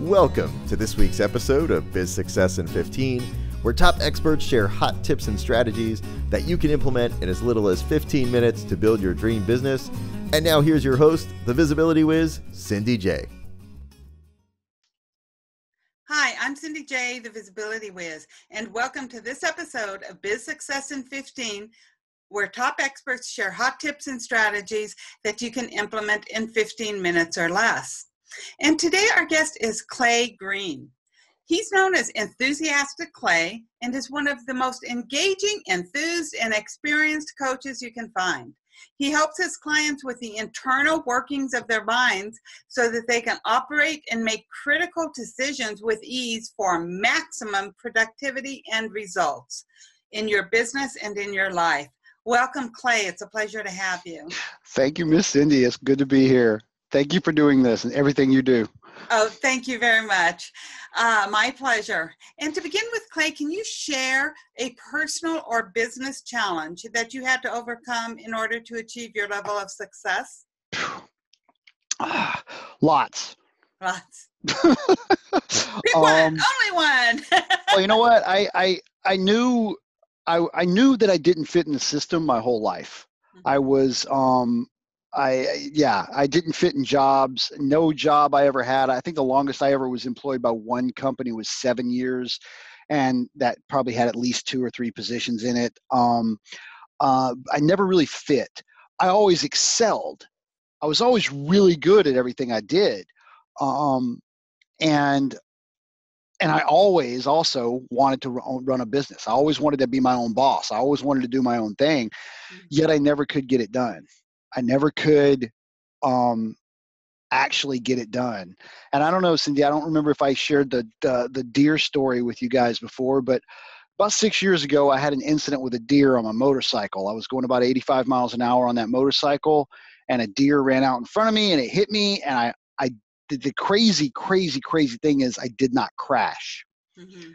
Welcome to this week's episode of Biz Success in 15, where top experts share hot tips and strategies that you can implement in as little as 15 minutes to build your dream business. And now here's your host, the Visibility Whiz, Cindy J. Hi, I'm Cindy J, the Visibility Whiz, and welcome to this episode of Biz Success in 15, where top experts share hot tips and strategies that you can implement in 15 minutes or less. And today our guest is Clay Green. He's known as Enthusiastic Clay and is one of the most engaging, enthused, and experienced coaches you can find. He helps his clients with the internal workings of their minds so that they can operate and make critical decisions with ease for maximum productivity and results in your business and in your life. Welcome, Clay. It's a pleasure to have you. Thank you, Miss Cindy. It's good to be here. Thank you for doing this and everything you do. Oh, thank you very much. My pleasure. And to begin with, Clay, can you share a personal or business challenge that you had to overcome in order to achieve your level of success? Lots. Pick one, only one. Well, you know what? I knew that I didn't fit in the system my whole life. Mm-hmm. I didn't fit in jobs. No job I ever had. I think the longest I ever was employed by one company was 7 years, and that probably had at least 2 or 3 positions in it. I never really fit. I always excelled. I was always really good at everything I did. And I always also wanted to run a business. I always wanted to be my own boss. I always wanted to do my own thing, yet I never could get it done. I never could actually get it done. And I don't know, Cindy, I don't remember if I shared the deer story with you guys before, but about 6 years ago, I had an incident with a deer on my motorcycle. I was going about 85 miles an hour on that motorcycle, and a deer ran out in front of me, and it hit me, and I did the crazy thing is I did not crash. Mm-hmm.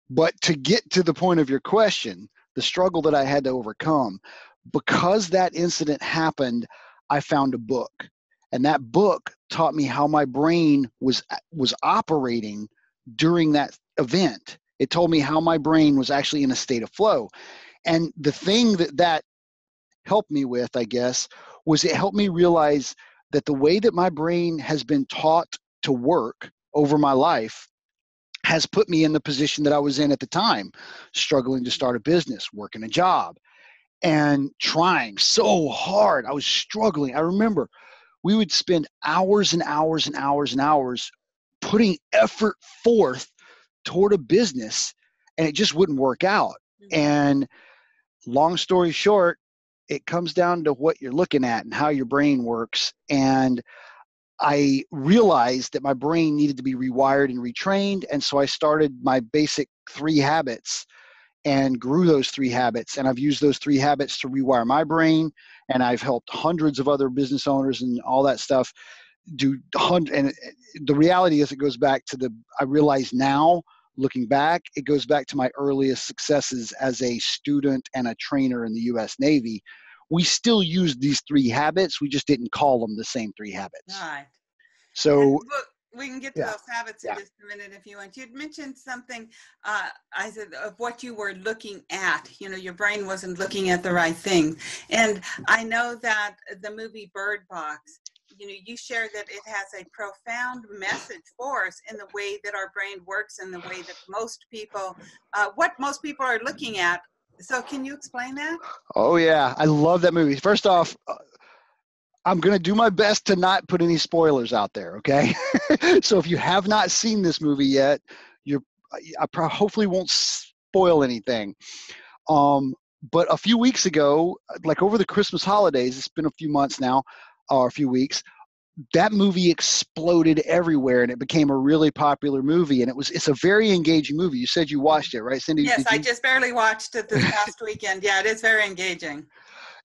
But to get to the point of your question, the struggle that I had to overcome, because that incident happened, I found a book. And that book taught me how my brain was operating during that event. It told me how my brain was actually in a state of flow. And the thing that helped me with, I guess, was it helped me realize that the way that my brain has been taught to work over my life has put me in the position that I was in at the time, struggling to start a business, working a job, and trying so hard. I was struggling. I remember we would spend hours and hours and hours and hours putting effort forth toward a business, and it just wouldn't work out. Mm-hmm. And long story short, it comes down to what you're looking at and how your brain works. And I realized that my brain needed to be rewired and retrained. And so I started my basic 3 habits and grew those 3 habits. And I've used those 3 habits to rewire my brain. And I've helped hundreds of other business owners and all that stuff do and the reality is it goes back to I realize now, looking back, it goes back to my earliest successes as a student and a trainer in the U.S. Navy. We still use these 3 habits. We just didn't call them the same 3 habits. All right. So we can get to those habits in just a minute if you want. You'd mentioned something, I said, of what you were looking at. You know, your brain wasn't looking at the right thing. And I know that the movie Bird Box, you know, you share that it has a profound message for us in the way that our brain works and the way that most people, what most people are looking at. So can you explain that? Oh, yeah. I love that movie. First off, I'm going to do my best to not put any spoilers out there, okay? So if you have not seen this movie yet, I hopefully won't spoil anything. But a few weeks ago, like over the Christmas holidays, it's been a few months now, or a few weeks, that movie exploded everywhere, and it became a really popular movie. And it's a very engaging movie. You said you watched it, right, Cindy? Yes, I just barely watched it this past weekend. Yeah, it is very engaging.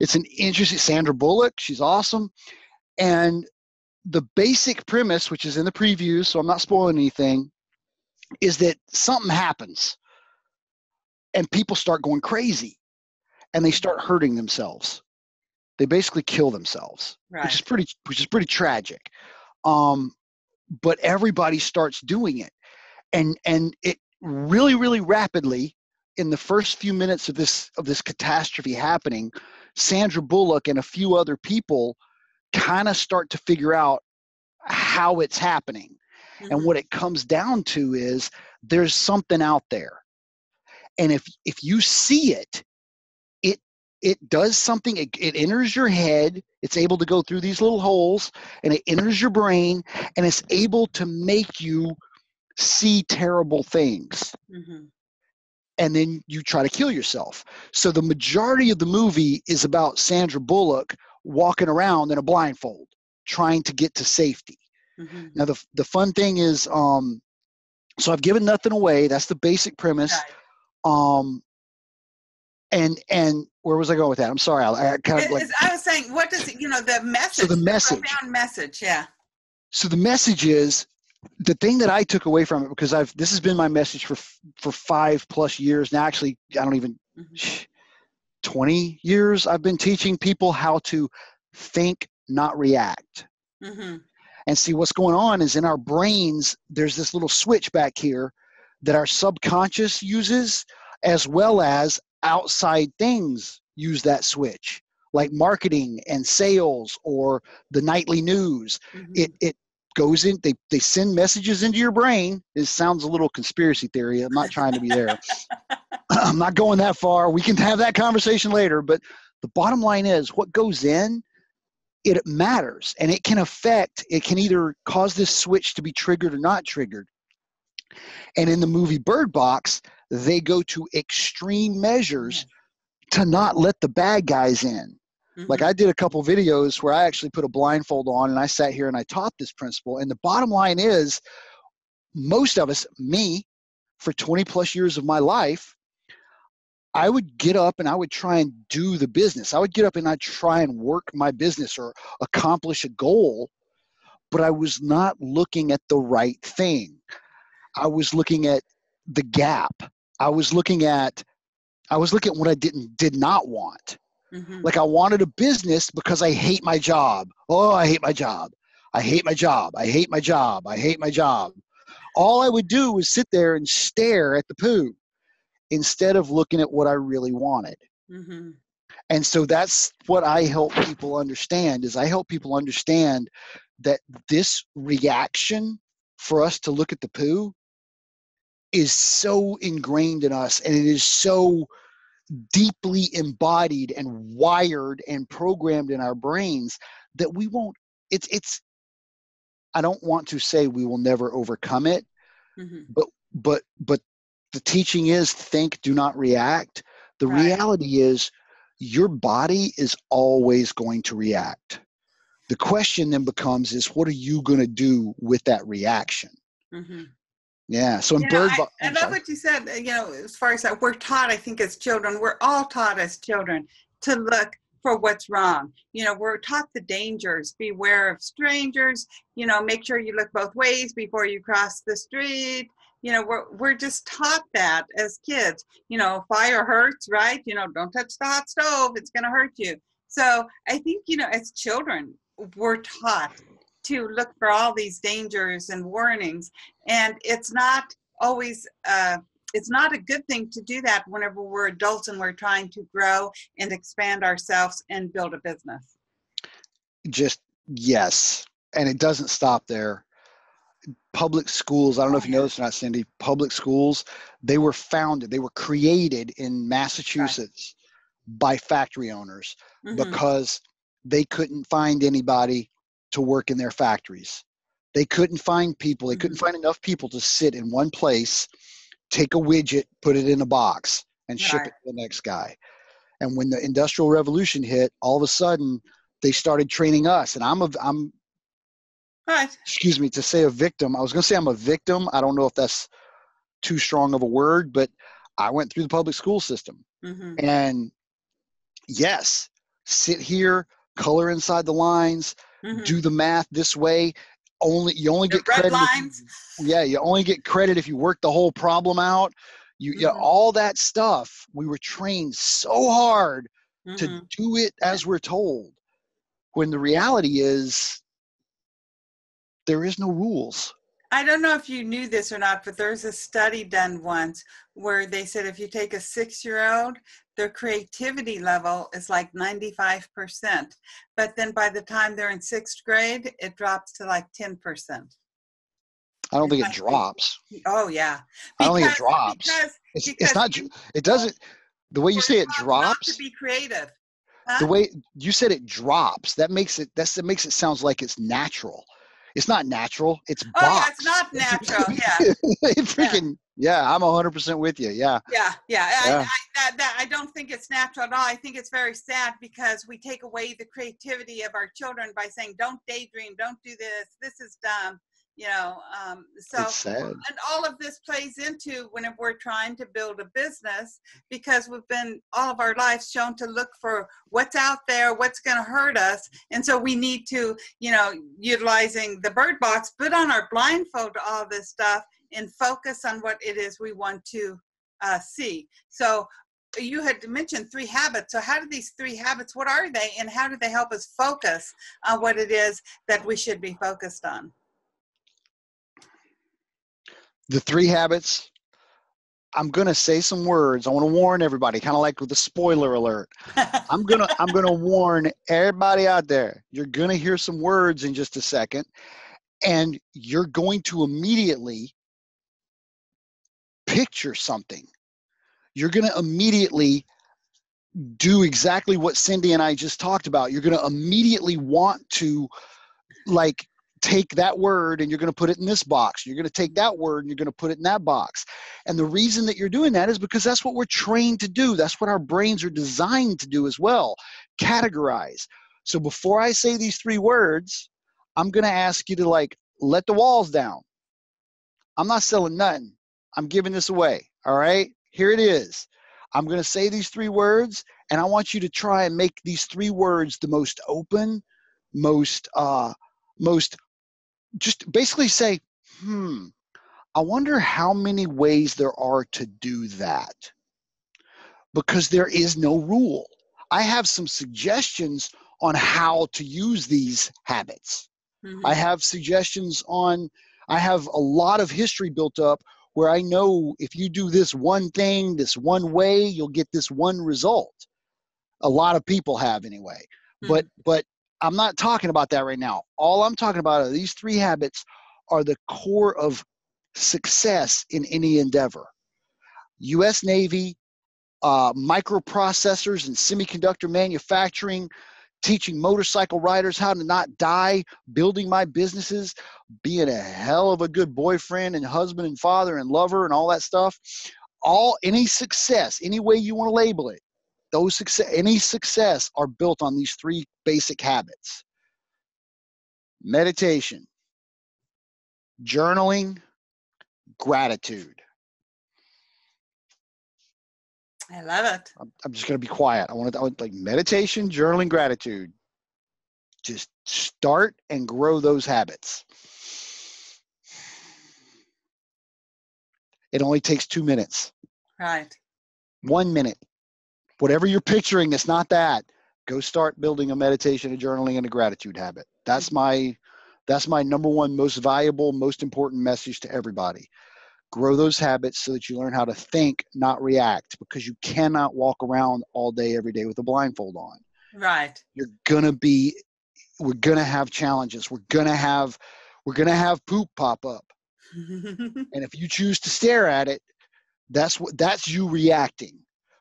It's an interesting, Sandra Bullock, she's awesome. And the basic premise, which is in the preview, so I'm not spoiling anything, is that something happens and people start going crazy and they start hurting themselves. They basically kill themselves, right. which is pretty tragic. but everybody starts doing it. And it really, really rapidly, in the first few minutes of this catastrophe happening, Sandra Bullock and a few other people kind of start to figure out how it's happening. Mm-hmm. And what it comes down to is there's something out there. And if you see it, it does something. It enters your head. It's able to go through these little holes, and it enters your brain, and it's able to make you see terrible things. Mm-hmm. And then you try to kill yourself. So the majority of the movie is about Sandra Bullock walking around in a blindfold, trying to get to safety. Mm-hmm. Now, the fun thing is, so I've given nothing away. That's the basic premise. Right. And where was I going with that? I'm sorry. I was saying, what does it, the message? So the message. Profound message, yeah. So the message is, the thing that I took away from it, because this has been my message for 5+ years now. Actually, I don't even 20 years. I've been teaching people how to think, not react. Mm-hmm. And see, what's going on is in our brains, there's this little switch back here that our subconscious uses, as well as outside things use that switch, like marketing and sales or the nightly news. Mm-hmm. It goes in, they send messages into your brain. It sounds a little conspiracy theory. I'm not trying to be there. I'm not going that far. We can have that conversation later. But the bottom line is, what goes in, it matters. And it can either cause this switch to be triggered or not triggered. And in the movie Bird Box, they go to extreme measures to not let the bad guys in. Mm-hmm. Like, I did a couple videos where I actually put a blindfold on and I sat here and I taught this principle. And the bottom line is, most of us, me, for 20+ years of my life, I would get up and I would try and do the business. I would get up and I'd try and work my business or accomplish a goal, but I was not looking at the right thing. I was looking at the gap. I was looking at what I did not want. Mm-hmm. Like, I wanted a business because I hate my job. Oh, I hate my job. I hate my job. I hate my job. I hate my job. All I would do was sit there and stare at the poo instead of looking at what I really wanted. Mm-hmm. And so that's what I help people understand, is I help people understand that this reaction for us to look at the poo is so ingrained in us, and it is so deeply embodied and wired and programmed in our brains that we won't, I don't want to say we will never overcome it, mm-hmm. but the teaching is think, do not react. The reality is your body is always going to react. The question then becomes is, what are you going to do with that reaction? Mm-hmm. Yeah. So I love what you said, as far as that, we're taught, I think as children, we're all taught as children to look for what's wrong. We're taught the dangers, beware of strangers, make sure you look both ways before you cross the street. We're just taught that as kids. Fire hurts, right? Don't touch the hot stove, it's going to hurt you. So I think, as children, we're taught to look for all these dangers and warnings. And it's not always, it's not a good thing to do that whenever we're adults and we're trying to grow and expand ourselves and build a business. Yes. And it doesn't stop there. Public schools, I don't know if you know this or not, Cindy, public schools, they were created in Massachusetts by factory owners, mm-hmm. because they couldn't find anybody to work in their factories. They couldn't find people. They couldn't find enough people to sit in one place, take a widget, put it in a box, and ship it to the next guy. And when the Industrial Revolution hit, all of a sudden they started training us. And I'm excuse me, to say a victim. I was going to say I'm a victim. I don't know if that's too strong of a word, but I went through the public school system. Mm-hmm. And yes, sit here, color inside the lines, mm-hmm. do the math this way. You only get credit. You only get credit if you work the whole problem out. Mm-hmm. All that stuff. We were trained so hard mm-hmm. to do it as we're told. When the reality is, there is no rules. I don't know if you knew this or not, but there's a study done once where they said if you take a 6-year-old, their creativity level is like 95%. But then by the time they're in 6th grade, it drops to like 10%. I don't think it drops. Oh, yeah. I don't think it drops. It's not, it doesn't, the way you say it drops. Not to be creative. The way you said it drops, that makes it sounds like it's natural. It's not natural. It's box. Oh, yeah, it's not natural. Yeah. Yeah, I'm 100% with you. Yeah. Yeah. I don't think it's natural at all. I think it's very sad because we take away the creativity of our children by saying, don't daydream, don't do this. This is dumb. So It's sad. And all of this plays into whenever we're trying to build a business, because we've been all of our lives shown to look for what's out there, what's going to hurt us. And so we need to, utilizing the bird box, put on our blindfold to all this stuff and focus on what it is we want to see. So you had mentioned 3 habits. So how do these 3 habits, what are they, and how do they help us focus on what it is that we should be focused on? The 3 habits, I'm going to say some words. I want to warn everybody, kind of like with a spoiler alert. I'm going to warn everybody out there. You're going to hear some words in just a second, and you're going to immediately picture something. You're going to immediately do exactly what Cindy and I just talked about. You're going to immediately want to take that word and you're going to put it in this box. You're going to take that word and you're going to put it in that box. And the reason that you're doing that is because that's what we're trained to do. That's what our brains are designed to do as well. Categorize. So before I say these 3 words, I'm going to ask you to let the walls down. I'm not selling nothing. I'm giving this away. All right. Here it is. I'm going to say these 3 words and I want you to try and make these 3 words the most open, most just basically say, I wonder how many ways there are to do that, because there is no rule. I have some suggestions on how to use these habits. Mm-hmm. I have suggestions I have a lot of history built up where I know if you do this one thing, this one way, you'll get this one result. A lot of people have anyway, but I'm not talking about that right now. All I'm talking about are these 3 habits are the core of success in any endeavor. U.S. Navy, microprocessors and semiconductor manufacturing, teaching motorcycle riders how to not die, building my businesses, being a hell of a good boyfriend and husband and father and lover and all that stuff. Any success, any way you want to label it, any success are built on these 3 basic habits: meditation, journaling, gratitude. I love it. I'm just going to be quiet. I want meditation, journaling, gratitude. Just start and grow those habits. It only takes 2 minutes. Right. 1 minute. Whatever you're picturing that's not that, go start building a meditation, a journaling, and a gratitude habit. That's my number 1 most valuable, most important message to everybody. Grow those habits so that you learn how to think, not react, because you cannot walk around all day, every day with a blindfold on. Right. We're going to have challenges. We're going to have poop pop up. And if you choose to stare at it, that's you reacting.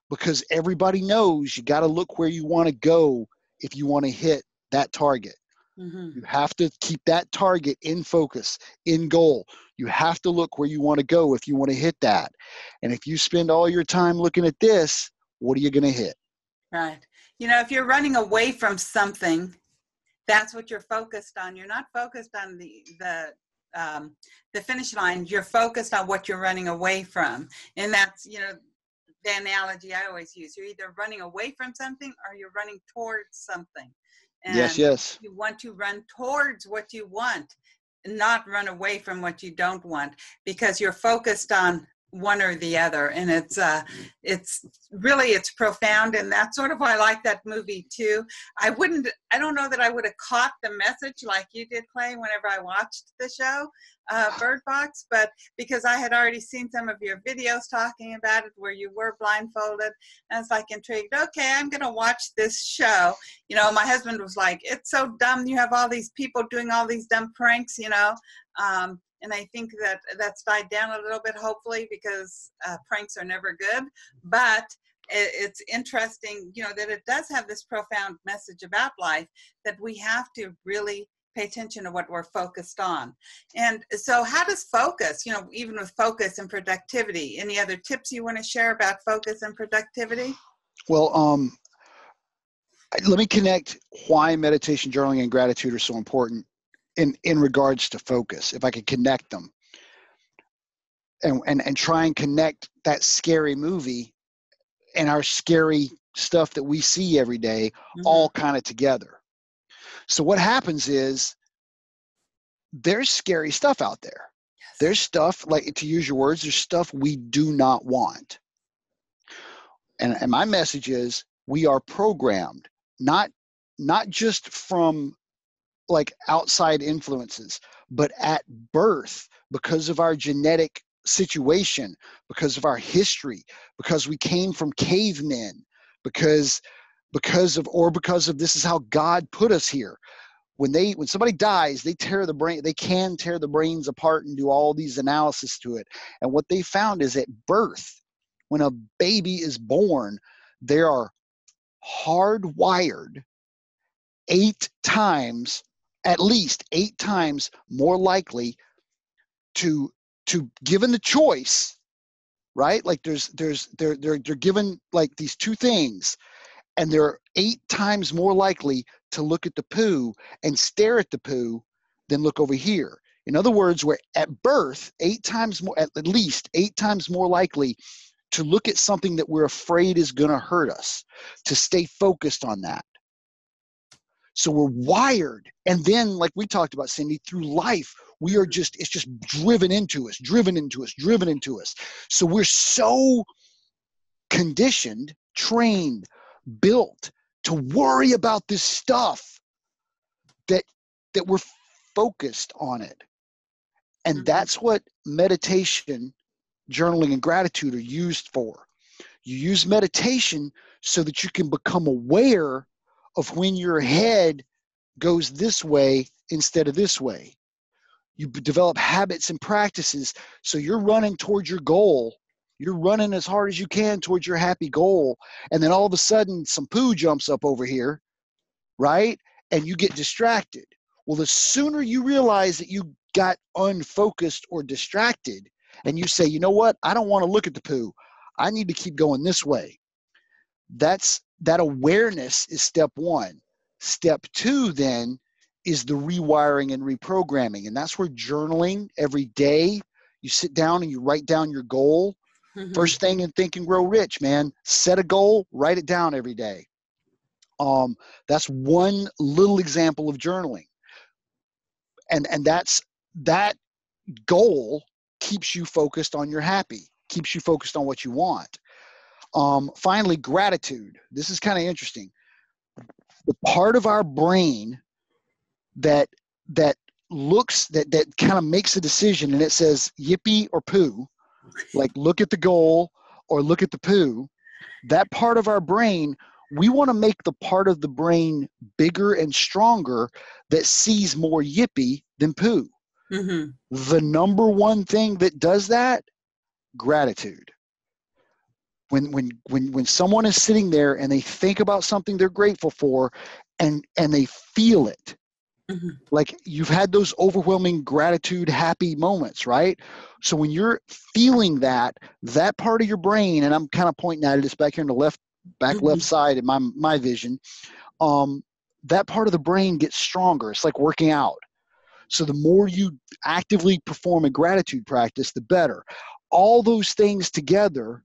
Because everybody knows you got to look where you want to go if you want to hit that target. Mm-hmm. You have to keep that target in focus, in goal. You have to look where you want to go if you want to hit that. And if you spend all your time looking at this, what are you going to hit? Right. If you're running away from something, that's what you're focused on. You're not focused on the finish line. You're focused on what you're running away from. And that's, the analogy I always use. You're either running away from something or you're running towards something. And yes. You want to run towards what you want, not run away from what you don't want, because you're focused on one or the other, and it's really, it's profound, and that's sort of why I like that movie too. I don't know that I would have caught the message like you did, Clay, whenever I watched the show Bird Box, but because I had already seen some of your videos talking about it where you were blindfolded, and I was like intrigued. Okay, I'm gonna watch this show. You know, my husband was like, it's so dumb, you have all these people doing all these dumb pranks, you know. And I think that that's died down a little bit, hopefully, because pranks are never good. But it's interesting, you know, that it does have this profound message about life, that we have to really pay attention to what we're focused on. And so how does focus, you know, even with focus and productivity, any other tips you want to share about focus and productivity? Well, let me connect why meditation, journaling, and gratitude are so important in regards to focus, if I could connect them and try and connect that scary movie and our scary stuff that we see every day, all kind of together. So what happens is there's scary stuff out there. Yes. There's stuff, like, to use your words, there's stuff we do not want. And my message is we are programmed, not just from like outside influences, but at birth, because of our genetic situation, because of our history, because we came from cavemen, because of this is how God put us here. When somebody dies, they can tear the brains apart and do all these analysis to it. And what they found is at birth, when a baby is born, they are hardwired at least eight times more likely to given the choice, right? Like they're given like these two things, and they're 8 times more likely to look at the poo and stare at the poo than look over here. In other words, we're at birth at least 8 times more likely to look at something that we're afraid is going to hurt us, to stay focused on that. So we're wired. And then, like we talked about, Cindy, through life, it's just driven into us. So we're so conditioned, trained, built to worry about this stuff that we're focused on it. And that's what meditation, journaling, and gratitude are used for. You use meditation so that you can become aware of when your head goes this way instead of this way. You develop habits and practices, so you're running towards your goal. You're running as hard as you can towards your happy goal, and then all of a sudden some poo jumps up over here, right? And you get distracted. Well, the sooner you realize that you got unfocused or distracted, and you say, you know what, I don't want to look at the poo, I need to keep going this way. That awareness is step one. Step two then is the rewiring and reprogramming. And that's where journaling every day, you sit down and you write down your goal. First thing in Think and Grow Rich, man, set a goal, write it down every day. That's one little example of journaling. And that goal keeps you focused on your happy, keeps you focused on what you want. Finally, gratitude. This is kind of interesting. The part of our brain that kind of makes a decision, and it says yippee or poo, like look at the goal or look at the poo, that part of our brain, we want to make the part of the brain bigger and stronger that sees more yippee than poo. The number one thing that does that, gratitude. When someone is sitting there and they think about something they're grateful for, and they feel it, like you've had those overwhelming gratitude, happy moments, right? So when you're feeling that part of your brain, and I'm kind of pointing at it, it's back here in the left side in my vision, that part of the brain gets stronger. It's like working out. So the more you actively perform a gratitude practice, the better. All those things together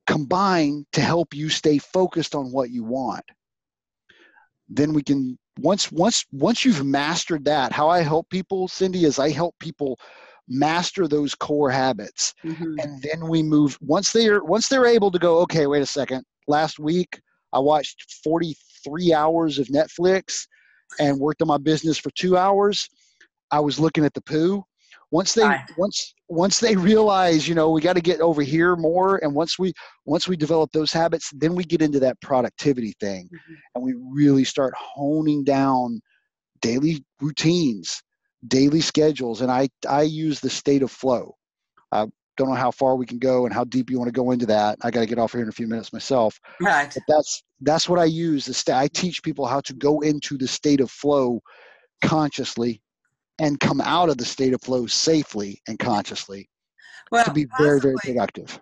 combine to help you stay focused on what you want. Then we can, once you've mastered that, how I help people, Cindy, is I help people master those core habits. Mm-hmm. And then we move, once they're able to go, okay, wait a second, last week I watched 43 hours of Netflix and worked on my business for 2 hours. I was looking at the poo. Once they realize, we got to get over here more, and once we develop those habits, then we get into that productivity thing, Mm-hmm. and we really start honing down daily routines, daily schedules. And I use the state of flow. I don't know how far we can go and how deep you want to go into that. I got to get off here in a few minutes myself. Right. But that's what I use. I teach people how to go into the state of flow consciously and come out of the state of flow safely and consciously to be very, very productive.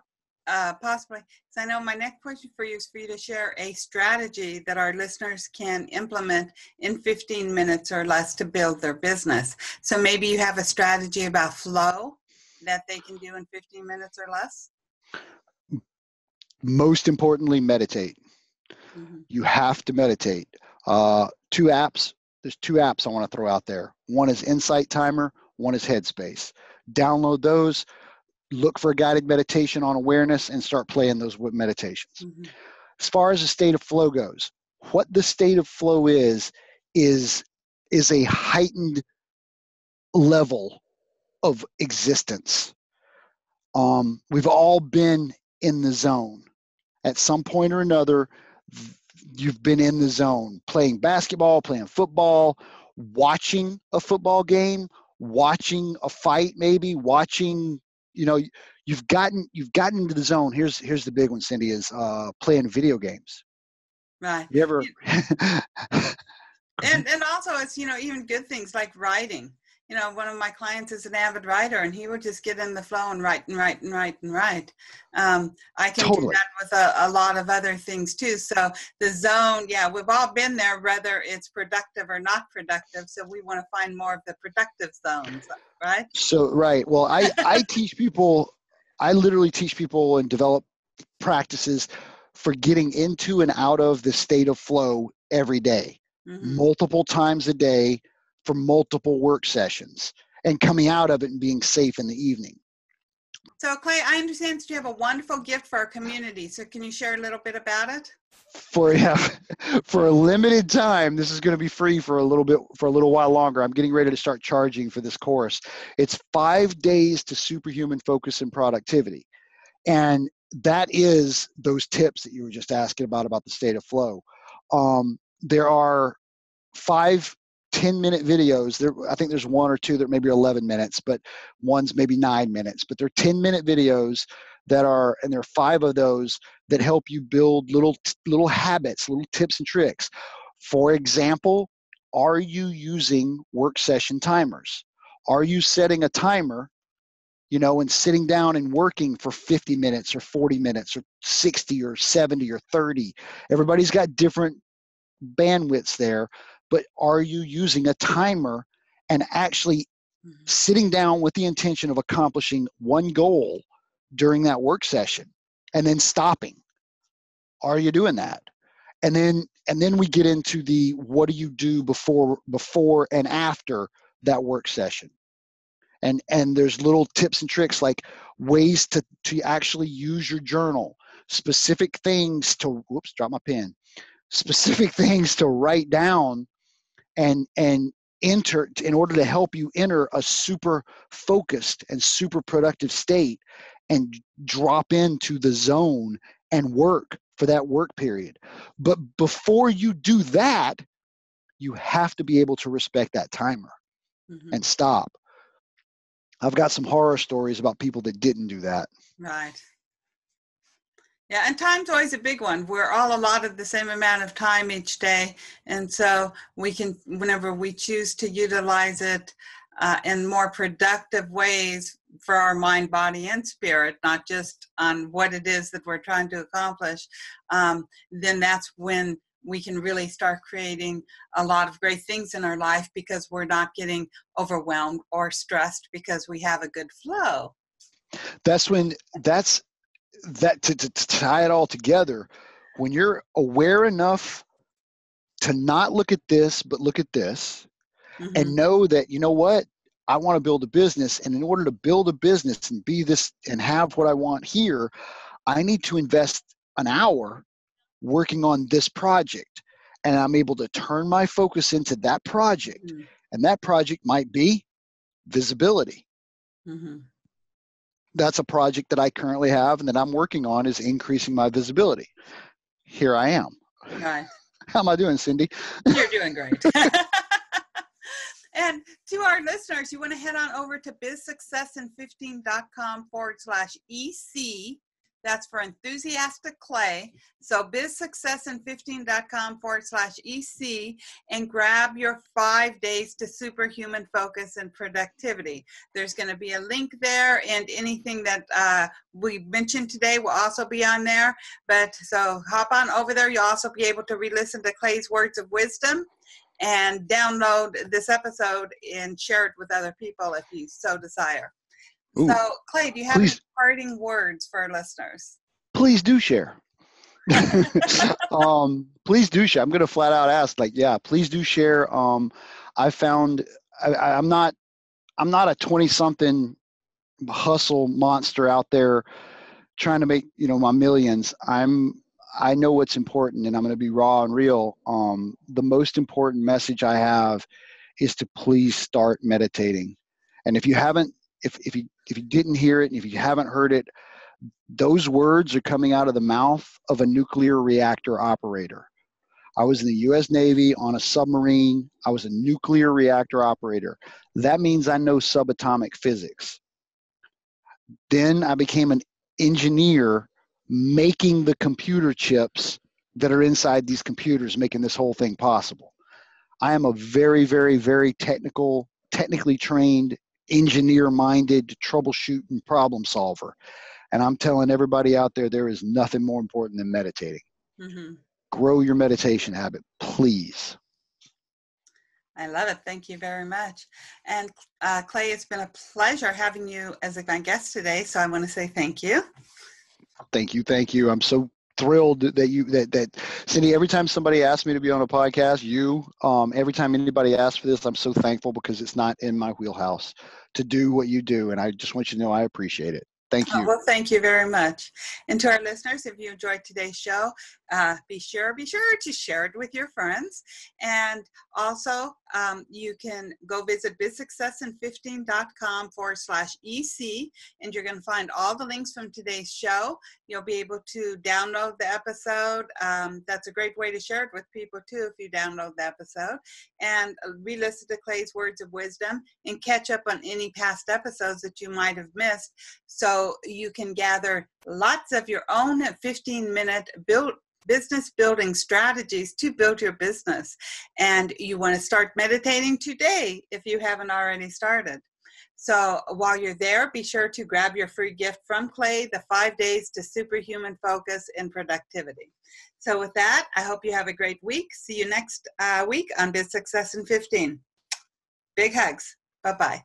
Possibly. So I know my next question for you is for you to share a strategy that our listeners can implement in 15 minutes or less to build their business. So maybe you have a strategy about flow that they can do in 15 minutes or less? Most importantly, meditate. Mm-hmm. You have to meditate. 2 apps. There's 2 apps I want to throw out there. One is Insight Timer. One is Headspace. Download those. Look for a guided meditation on awareness and start playing those meditations. Mm-hmm. As far as the state of flow goes, what the state of flow is a heightened level of existence. We've all been in the zone. At some point or another, you've been in the zone, playing basketball, playing football, watching a football game, watching a fight, maybe watching, you've gotten into the zone. Here's the big one, Cindy, is playing video games. Right. You ever? and also it's, even good things like writing. One of my clients is an avid writer, and he would just get in the flow and write and write and write and write. I can do that with a lot of other things too. So the zone, we've all been there, whether it's productive or not productive. So we want to find more of the productive zones, right? So, right. Well, I teach people, I literally teach people and develop practices for getting into and out of the state of flow every day, mm-hmm. multiple times a day, for multiple work sessions, and coming out of it and being safe in the evening. So Clay, I understand that you have a wonderful gift for our community. So can you share a little bit about it? For a limited time, this is going to be free for a little while longer. I'm getting ready to start charging for this course. It's 5 days to superhuman focus and productivity. And that is those tips that you were just asking about the state of flow. There are 5 10-minute videos. I think there's 1 or 2 that maybe are 11 minutes, but one's maybe 9 minutes. But they're 10-minute videos and there are 5 of those that help you build little habits, little tips and tricks. For example, are you using work session timers? Are you setting a timer, and sitting down and working for 50 minutes or 40 minutes or 60 or 70 or 30? Everybody's got different bandwidths there. But are you using a timer and actually sitting down with the intention of accomplishing one goal during that work session and then stopping? Are you doing that? And then we get into the what do you do before and after that work session? And there's little tips and tricks like ways to actually use your journal, specific things to specific things to write down and enter in order to help you enter a super focused and super productive state and drop into the zone and work for that work period. But before you do that, you have to be able to respect that timer, mm-hmm. and stop. I've got some horror stories about people that didn't do that. Right. Yeah, and time's always a big one. We're all allotted the same amount of time each day. And so we can, whenever we choose to utilize it in more productive ways for our mind, body, and spirit, not just on what it is that we're trying to accomplish, then that's when we can really start creating a lot of great things in our life because we're not getting overwhelmed or stressed because we have a good flow. That to tie it all together, when you're aware enough to not look at this, but look at this, mm-hmm. and know that, I want to build a business. And in order to build a business and be this and have what I want here, I need to invest an hour working on this project. And I'm able to turn my focus into that project. Mm-hmm. And that project might be visibility. Mm-hmm. That's a project that I currently have and that I'm working on, is increasing my visibility. Here I am. Right. How am I doing, Cindy? You're doing great. And to our listeners, you want to head on over to bizsuccessin15.com/EC. That's for enthusiastic Clay. So bizsuccessin15.com/EC, and grab your 5 days to superhuman focus and productivity. There's going to be a link there, and anything that we mentioned today will also be on there. But so hop on over there. You'll also be able to re-listen to Clay's words of wisdom and download this episode and share it with other people if you so desire. Ooh. So, Clay, do you have any parting words for our listeners? Please do share. Please do share. I'm going to flat out ask, please do share. I found I'm not a 20-something hustle monster out there trying to make, my millions. I know what's important, and I'm going to be raw and real. The most important message I have is to please start meditating. And if you haven't, if you didn't hear it, and if you haven't heard it, those words are coming out of the mouth of a nuclear reactor operator. I was in the U.S. Navy on a submarine. I was a nuclear reactor operator. That means I know subatomic physics. Then I became an engineer making the computer chips that are inside these computers, making this whole thing possible. I am a very, very, very technically trained, engineer-minded, troubleshooting problem solver. And I'm telling everybody out there is nothing more important than meditating. Mm-hmm. Grow your meditation habit, please. I love it. Thank you very much. And Clay, it's been a pleasure having you as my guest today. So I want to say thank you. Thank you. I'm so thrilled that Cindy, every time somebody asks me to be on a podcast, every time anybody asks for this, I'm so thankful, because it's not in my wheelhouse to do what you do. And I just want you to know I appreciate it. Thank you. Well, thank you very much. And to our listeners, if you enjoyed today's show, be sure to share it with your friends. And also, you can go visit bizsuccessin15.com/EC, and you're going to find all the links from today's show. You'll be able to download the episode. That's a great way to share it with people too, if you download the episode, and re-listen to Clay's words of wisdom and catch up on any past episodes that you might have missed. So you can gather lots of your own 15-minute business building strategies to build your business. And you want to start meditating today if you haven't already started. So while you're there, be sure to grab your free gift from Clay, the 5 days to superhuman focus and productivity. So with that, I hope you have a great week. See you next week on Biz Success in 15. Big hugs. Bye-bye.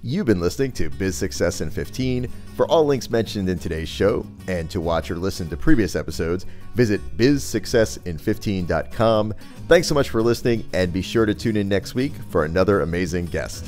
You've been listening to Biz Success in 15. For all links mentioned in today's show, and to watch or listen to previous episodes, visit bizsuccessin15.com. Thanks so much for listening, and be sure to tune in next week for another amazing guest.